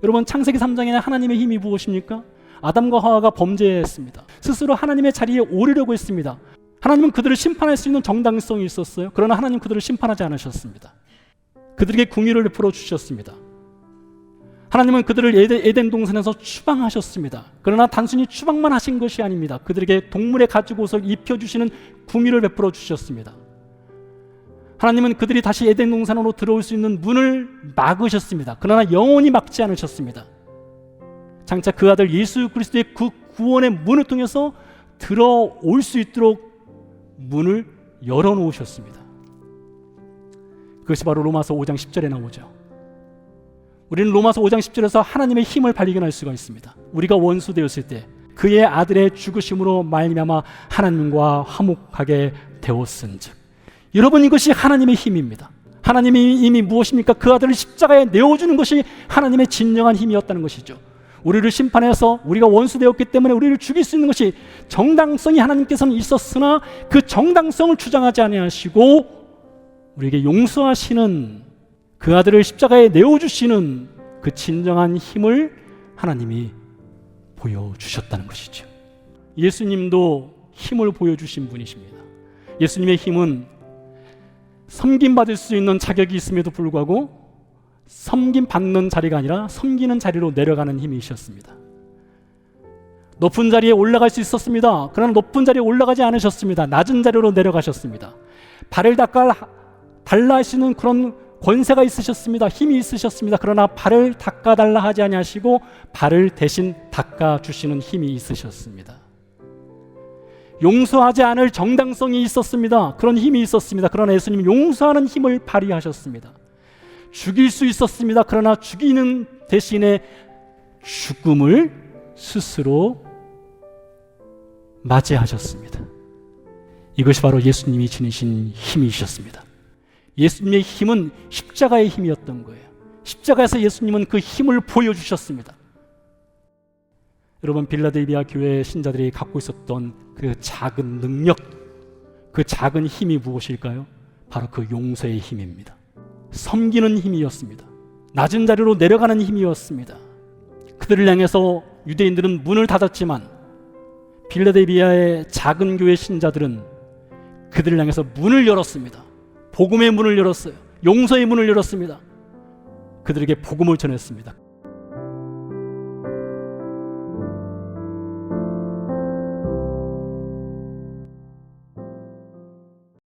여러분, 창세기 3장에 하나님의 힘이 무엇입니까? 아담과 하와가 범죄했습니다. 스스로 하나님의 자리에 오르려고 했습니다. 하나님은 그들을 심판할 수 있는 정당성이 있었어요. 그러나 하나님 그들을 심판하지 않으셨습니다. 그들에게 궁유를 베풀어 주셨습니다. 하나님은 그들을 에덴 동산에서 추방하셨습니다. 그러나 단순히 추방만 하신 것이 아닙니다. 그들에게 동물의 가죽옷을 입혀주시는 궁유를 베풀어 주셨습니다. 하나님은 그들이 다시 에덴 동산으로 들어올 수 있는 문을 막으셨습니다. 그러나 영원히 막지 않으셨습니다. 장차 그 아들 예수 그리스도의 그 구원의 문을 통해서 들어올 수 있도록 문을 열어놓으셨습니다. 그것이 바로 로마서 5장 10절에 나오죠. 우리는 로마서 5장 10절에서 하나님의 힘을 발견할 수가 있습니다. 우리가 원수 되었을 때 그의 아들의 죽으심으로 말미암아 하나님과 화목하게 되었은즉. 여러분, 이것이 하나님의 힘입니다. 하나님의 힘이 무엇입니까? 그 아들을 십자가에 내어주는 것이 하나님의 진정한 힘이었다는 것이죠. 우리를 심판해서 우리가 원수 되었기 때문에 우리를 죽일 수 있는 것이 정당성이 하나님께서는 있었으나 그 정당성을 주장하지 아니하시고 우리에게 용서하시는 그 아들을 십자가에 내어주시는 그 진정한 힘을 하나님이 보여주셨다는 것이죠. 예수님도 힘을 보여주신 분이십니다. 예수님의 힘은 섬김받을 수 있는 자격이 있음에도 불구하고 섬김받는 자리가 아니라 섬기는 자리로 내려가는 힘이셨습니다. 높은 자리에 올라갈 수 있었습니다. 그러나 높은 자리에 올라가지 않으셨습니다. 낮은 자리로 내려가셨습니다. 발을 달라 하시는 그런 권세가 있으셨습니다. 힘이 있으셨습니다. 그러나 발을 닦아달라 하지 아니하시고 발을 대신 닦아주시는 힘이 있으셨습니다. 용서하지 않을 정당성이 있었습니다. 그런 힘이 있었습니다. 그러나 예수님은 용서하는 힘을 발휘하셨습니다. 죽일 수 있었습니다. 그러나 죽이는 대신에 죽음을 스스로 맞이하셨습니다. 이것이 바로 예수님이 지니신 힘이셨습니다. 예수님의 힘은 십자가의 힘이었던 거예요. 십자가에서 예수님은 그 힘을 보여주셨습니다. 여러분, 빌라델비아 교회 신자들이 갖고 있었던 그 작은 능력, 그 작은 힘이 무엇일까요? 바로 그 용서의 힘입니다. 섬기는 힘이었습니다. 낮은 자리로 내려가는 힘이었습니다. 그들을 향해서 유대인들은 문을 닫았지만 빌라델비아의 작은 교회 신자들은 그들을 향해서 문을 열었습니다. 복음의 문을 열었어요. 용서의 문을 열었습니다. 그들에게 복음을 전했습니다.